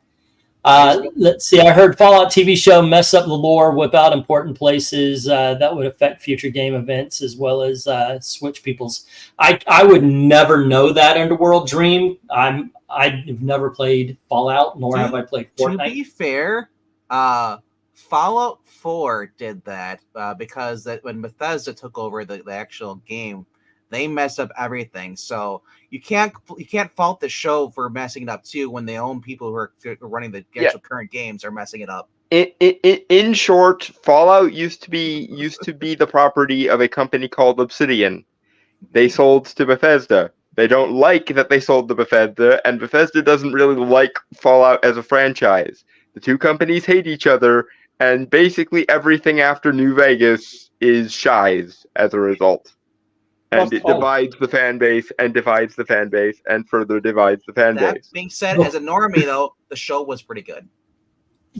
Let's see. I heard Fallout TV show mess up the lore, whip out important places that would affect future game events, as well as switch people's. I would never know that Underworld Dream. I've never played Fallout, nor have I played Fortnite. To be fair, Fallout 4 did that because when Bethesda took over the actual game, they messed up everything. So you can't fault the show for messing it up too when the own people who are running the actual current games are messing it up. In short, Fallout used to be the property of a company called Obsidian. They sold to Bethesda. They don't like that they sold to Bethesda, and Bethesda doesn't really like Fallout as a franchise. The two companies hate each other, and basically everything after New Vegas is shies as a result. And it divides the fan base, and divides the fan base, and further divides the fan base. That being said, as a normie, though, the show was pretty good.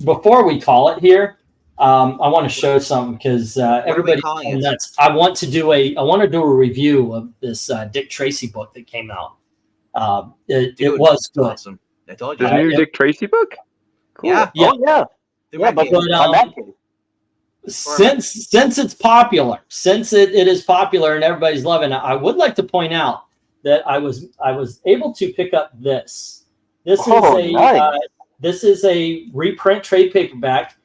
before we call it here, I want to show something because everybody nuts. I want to do a review of this Dick Tracy book that came out. It was good. Awesome. I told you. The new Dick Tracy book? Cool. Yeah. Oh, yeah. Yeah, but since it's popular, since it is popular and everybody's loving it, I would like to point out that I was able to pick up this. This is a reprint trade paperback.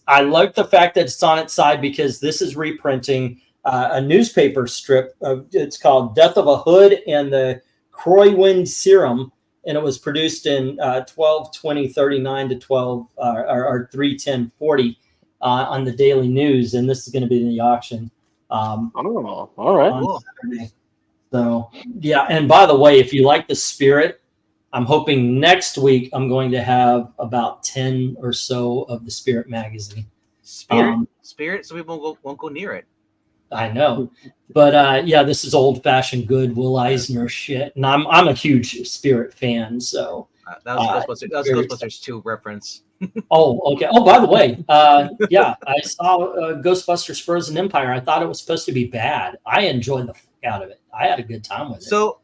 I like the fact that it's on its side because this is reprinting a newspaper strip. It's called Death of a Hood and the Croywind Serum, and it was produced in 12/20/39 to 3/10/40 on the Daily News, and this is going to be in the auction. All right. On Saturday. So yeah, and by the way, if you like the Spirit, I'm hoping next week I'm going to have about 10 or so of the Spirit magazine. Spirit, so people won't go near it. I know, but yeah, this is old-fashioned good Will Eisner shit, and I'm a huge Spirit fan. So that was Ghostbusters. That was Ghostbusters 2 reference. Oh, okay. Oh, by the way, yeah, I saw Ghostbusters Frozen Empire. I thought it was supposed to be bad. I enjoyed the fuck out of it. I had a good time with it. So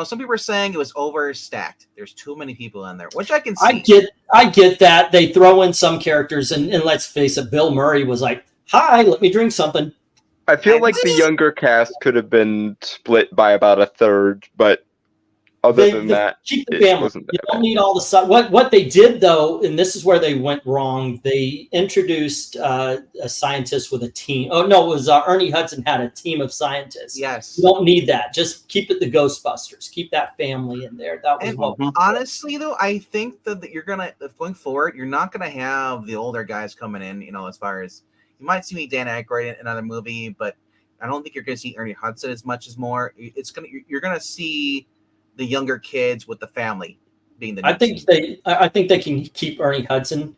some people are saying it was overstacked. There's too many people in there, which I can see. I get that. They throw in some characters, and let's face it, Bill Murray was like, "Hi, let me drink something." I feel like the younger cast could have been split by about a third, but other than that, keep the family. You don't need all the stuff. What they did though, and this is where they went wrong. They introduced a scientist with a team. Oh no, it was Ernie Hudson had a team of scientists. Yes, you don't need that. Just keep it the Ghostbusters. Keep that family in there. That was honestly though, I think that you're gonna going forward, you're not gonna have the older guys coming in. You know, as far as you might see Dan Aykroyd in another movie, but I don't think you're gonna see Ernie Hudson as much as more. You're gonna see the younger kids with the family being the. I think they can keep Ernie Hudson.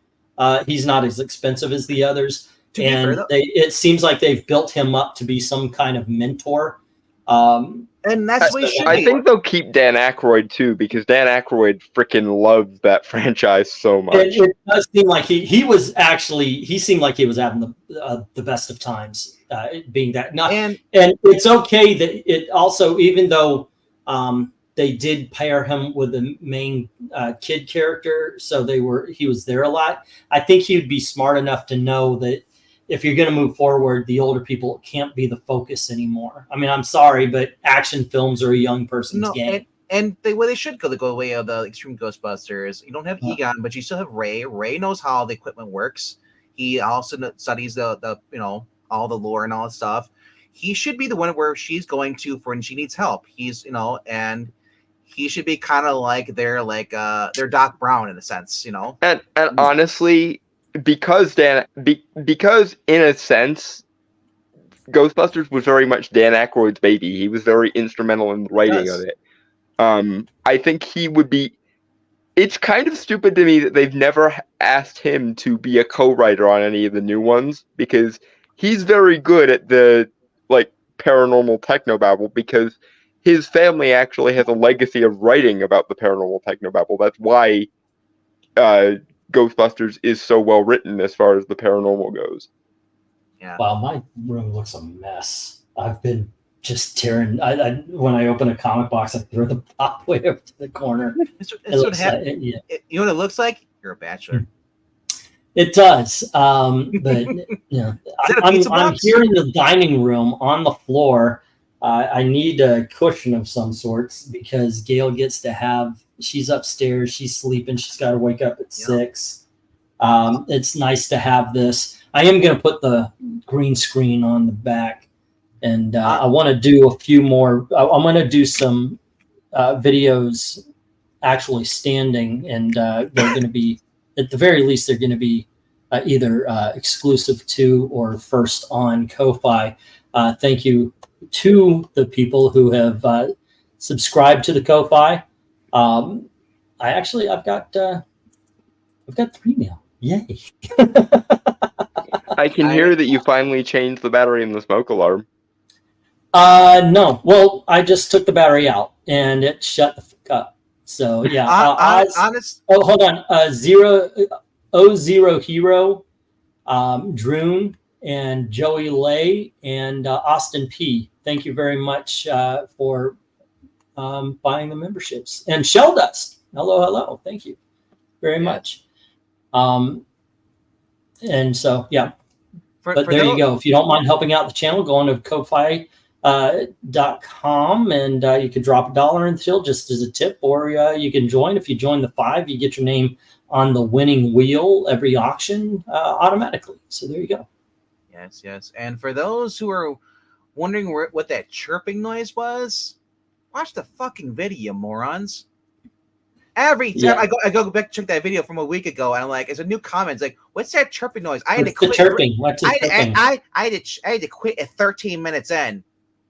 He's not as expensive as the others, and it seems like they've built him up to be some kind of mentor. And that's what he should be. I think they'll keep Dan Aykroyd too, because Dan Aykroyd freaking loves that franchise so much. It does seem like he seemed like he was having the best of times, being that not. And it's okay that it also, even though they did pair him with the main kid character, so he was there a lot. I think he would be smart enough to know that if you're going to move forward, the older people can't be the focus anymore. I mean, I'm sorry, but action films are a young person's game. And they should go the way of the Extreme Ghostbusters. You don't have Egon, but you still have Ray. Ray knows how the equipment works. He also studies the all the lore and all that stuff. He should be the one where she's going to for when she needs help. He's and he should be kind of like their Doc Brown in a sense, And honestly, because in a sense, Ghostbusters was very much Dan Aykroyd's baby. He was very instrumental in the writing of it. I think he would be. It's kind of stupid to me that they've never asked him to be a co-writer on any of the new ones, because he's very good at the paranormal technobabble, because his family actually has a legacy of writing about the paranormal technobabble. That's why Ghostbusters is so well written as far as the paranormal goes. Yeah. Wow, my room looks a mess. I've been just tearing. When I open a comic box, I throw the pop way up to the corner. You know what it looks like? You're a bachelor. It does, but I'm here in the dining room on the floor. I need a cushion of some sorts because Gail gets to have. She's upstairs. She's sleeping. She's got to wake up at 6. It's nice to have this. I am going to put the green screen on the back, and I want to do a few more. I'm going to do some videos actually standing, and they're going to be, at the very least, they're going to be either exclusive to or first on Ko-Fi. Thank you to the people who have subscribed to the Ko-Fi. I've got 3 now. Yay. I can hear that you finally changed the battery in the smoke alarm. No. Well, I just took the battery out and it shut the fuck up. So yeah, honest. Oh, hold on. Zero Hero, Droon, and Joey Lay, and Austin P. Thank you very much for buying the memberships. And Shell Dust. Hello. Thank you very much. And so, yeah. But there you go. If you don't mind helping out the channel, go on to Ko-Fi.com and you can drop $1 in the till just as a tip, or you can join. If you join the 5, you get your name on the winning wheel every auction automatically. So there you go. Yes. And for those who are wondering what that chirping noise was, watch the fucking video, morons. Every time I go back to check that video from a week ago, and I'm like, it's a new comment. It's like, what's that chirping noise? I had to quit. I had to quit at 13 minutes in.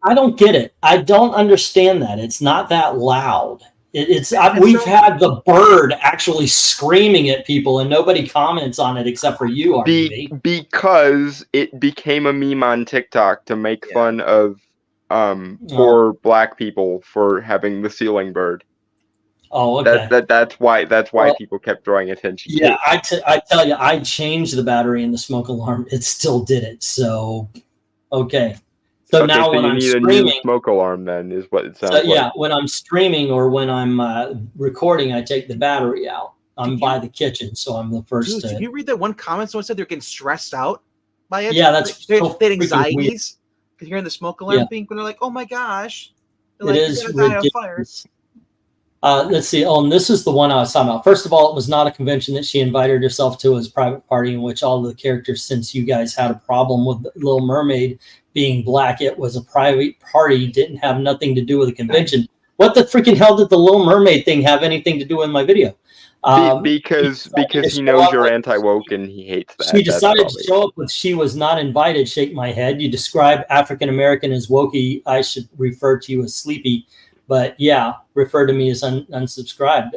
I don't get it. I don't understand that. It's not that loud. We've had the bird actually screaming at people, and nobody comments on it except for you, RGB. Because it became a meme on TikTok to make fun of poor black people for having the ceiling bird. Oh, okay. That's why people kept drawing attention. Yeah, I tell you, I changed the battery in the smoke alarm. It still did it. So, okay. So now when I'm streaming, a new smoke alarm then is what it sounds like. Yeah, when I'm streaming or when I'm recording, I take the battery out. I'm by the kitchen, so I'm the first. Dude, did you read that one comment? Someone said they're getting stressed out by it. Yeah, that's they had anxieties because you're in the smoke alarm thing. But they're like, oh my gosh, it is ridiculous. Let's see. Oh, and this is the one I was talking about. First of all, it was not a convention that she invited herself to. It was a private party in which all the characters, since you guys had a problem with Little Mermaid being black, it was a private party, didn't have nothing to do with the convention. What the freaking hell did the Little Mermaid thing have anything to do with my video? Because he knows you're anti-woke and he hates that. She decided to show up with "She was not invited." Shake my head. You describe African American as wokey. I should refer to you as sleepy. But yeah, refer to me as unsubscribed.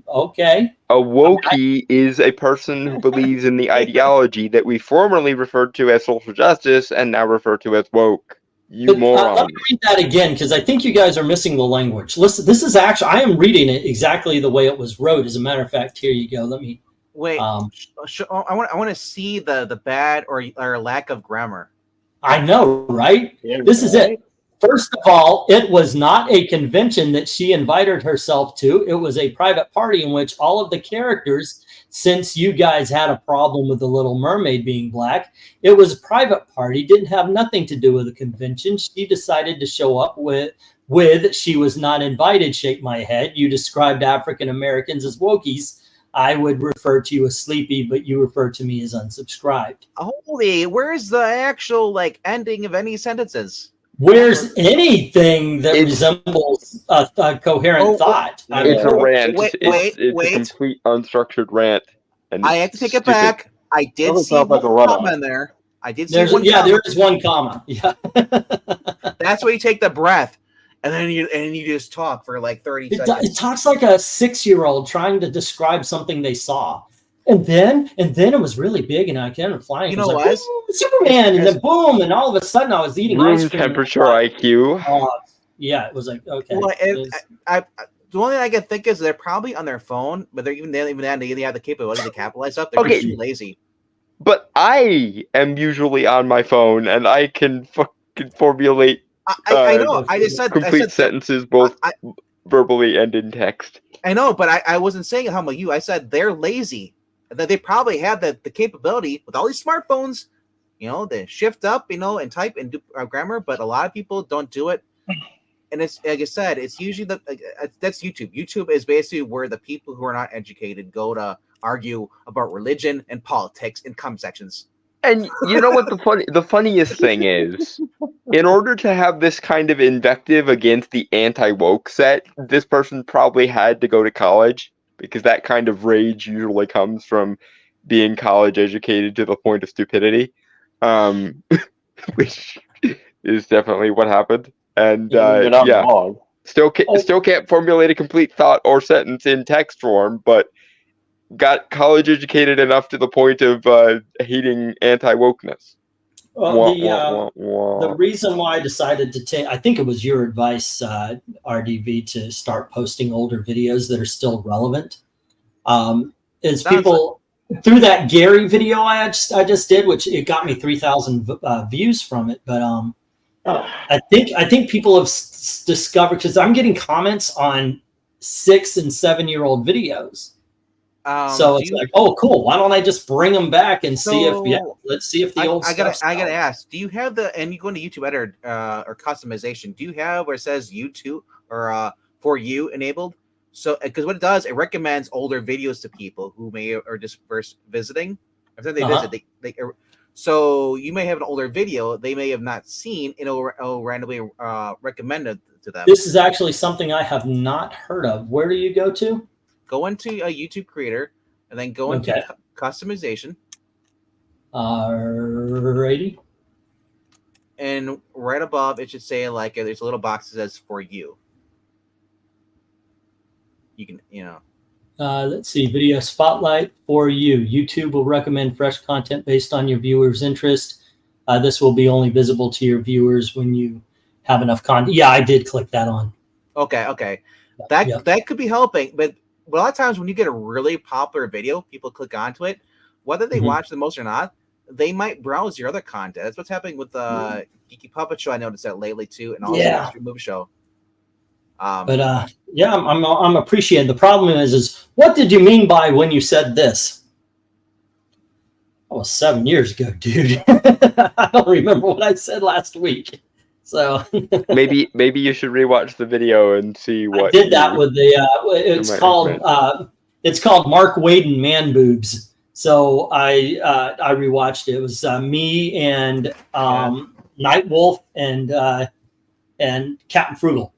Okay. A wokey is a person who believes in the ideology that we formerly referred to as social justice and now refer to as woke. You moron. Let me read that again, because I think you guys are missing the language. Listen, this is actually, I am reading it exactly the way it was wrote. As a matter of fact, here you go. Let me wait. I want to see the bad or lack of grammar. I know, right? Yeah, this is it. First of all, it was not a convention that she invited herself to. It was a private party in which all of the characters, since you guys had a problem with the Little Mermaid being black, it was a private party, didn't have nothing to do with the convention. She decided to show up with "She was not invited." Shake my head. You described African Americans as wokies. I would refer to you as sleepy, but you refer to me as unsubscribed. Holy, where's the actual ending of any sentences? Where's anything that resembles a coherent thought? It's a rant. It's a complete unstructured rant. And I have to take it back. I did see one comma in there. I did see one. Yeah, there is one comma. Yeah. That's where you take the breath, and then you just talk for like 30 seconds. It talks like a 6-year-old trying to describe something they saw. And then it was really big, and I kept flying. You know what? Superman, and then boom, and all of a sudden I was eating ice cream. Temperature IQ. Yeah, it was like, okay. Well, the only thing I can think is they're probably on their phone, but they have the capability to capitalize up. They're just too lazy. But I am usually on my phone, and I can fucking formulate. I know. I said sentences both verbally and in text. I know, but I wasn't saying how about you. I said they're lazy. That they probably have the capability with all these smartphones, to shift up, and type and do grammar, but a lot of people don't do it. And it's like I said, it's usually that's YouTube. YouTube is basically where the people who are not educated go to argue about religion and politics in comment sections. And you know what the funniest thing is? In order to have this kind of invective against the anti-woke set, this person probably had to go to college, because that kind of rage usually comes from being college educated to the point of stupidity, which is definitely what happened. And still can't formulate a complete thought or sentence in text form, but got college educated enough to the point of hating anti-wokeness. Well, the reason why I decided to take, I think it was your advice, RDV, to start posting older videos that are still relevant. Is people through that Gary video I just did, which it got me 3,000 views from it, but I think people have discovered, because I'm getting comments on 6 and 7-year-old videos. So it's like, oh, cool. Why don't I just bring them back and see if let's see if the old stuff. I gotta ask. Do you have and you go into YouTube Editor or customization? Do you have where it says YouTube or for you enabled? So because what it does, it recommends older videos to people who may are just first visiting. After they visit, so you may have an older video they may have not seen, and it'll randomly recommend it to them. This is actually something I have not heard of. Where do you go to? Go into a YouTube creator and then go into customization. Alrighty. And right above it should say like there's a little box that says for you. You can, let's see, video spotlight for you. YouTube will recommend fresh content based on your viewers' interest. This will be only visible to your viewers when you have enough content. Yeah, I did click that on. Okay. That could be helping, but a lot of times when you get a really popular video, people click onto it, whether they watch the most or not, they might browse your other content. That's what's happening with the Geeky Puppet Show. I noticed that lately too, and also the Extreme Movie Show. But I'm appreciating. The problem is what did you mean by when you said this? That was 7 years ago, dude. I don't remember what I said last week. So maybe you should rewatch the video and see what I did. That with the it's called Mark Waden Man Boobs. So I rewatched it. It was me and Nightwolf and Captain Frugal,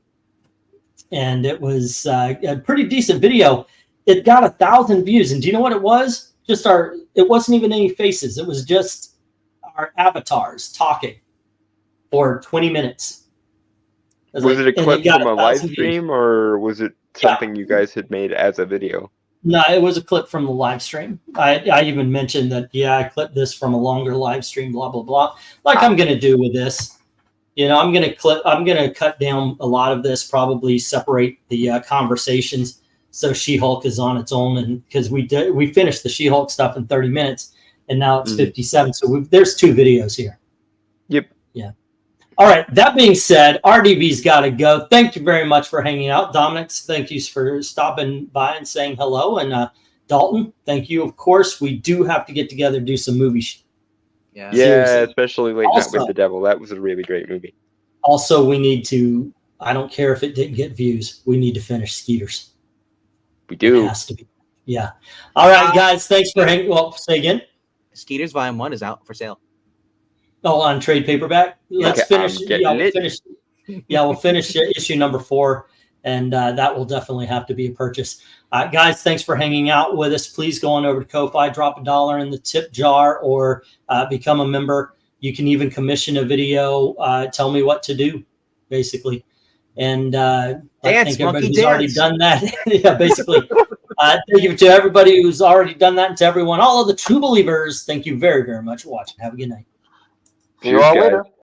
and it was a pretty decent video. It got 1,000 views, and do you know what it was? Just it wasn't even any faces. It was just our avatars talking for 20 minutes. Was it a clip from a live stream, or was it something you guys had made as a video? No, it was a clip from the live stream. I even mentioned that, I clipped this from a longer live stream, blah, blah, blah. Like I'm going to do with this. I'm going to cut down a lot of this, probably separate the conversations. So She-Hulk is on its own. And because we finished the She-Hulk stuff in 30 minutes and now it's 57. So there's 2 videos here. Yep. Yeah. All right. That being said, RDV's got to go. Thank you very much for hanging out. Dominic, thank you for stopping by and saying hello. And Dalton, thank you. Of course, we do have to get together and do some movies. Yeah, especially Late Night with the Devil. That was a really great movie. Also, we need to, I don't care if it didn't get views, we need to finish Skeeters. We do. It has to be. Yeah. All right, guys. Thanks for hanging. Well, say again. Skeeters Volume 1 is out for sale. Oh, on trade paperback. Let's finish. We'll finish issue number 4, and that will definitely have to be a purchase. Guys, thanks for hanging out with us. Please go on over to Ko-Fi, drop $1 in the tip jar, or become a member. You can even commission a video. Tell me what to do, basically. And I think everybody's already done that. Yeah, basically. Thank you to everybody who's already done that, and to everyone, all of the true believers. Thank you very, very much for watching. Have a good night. See you all later.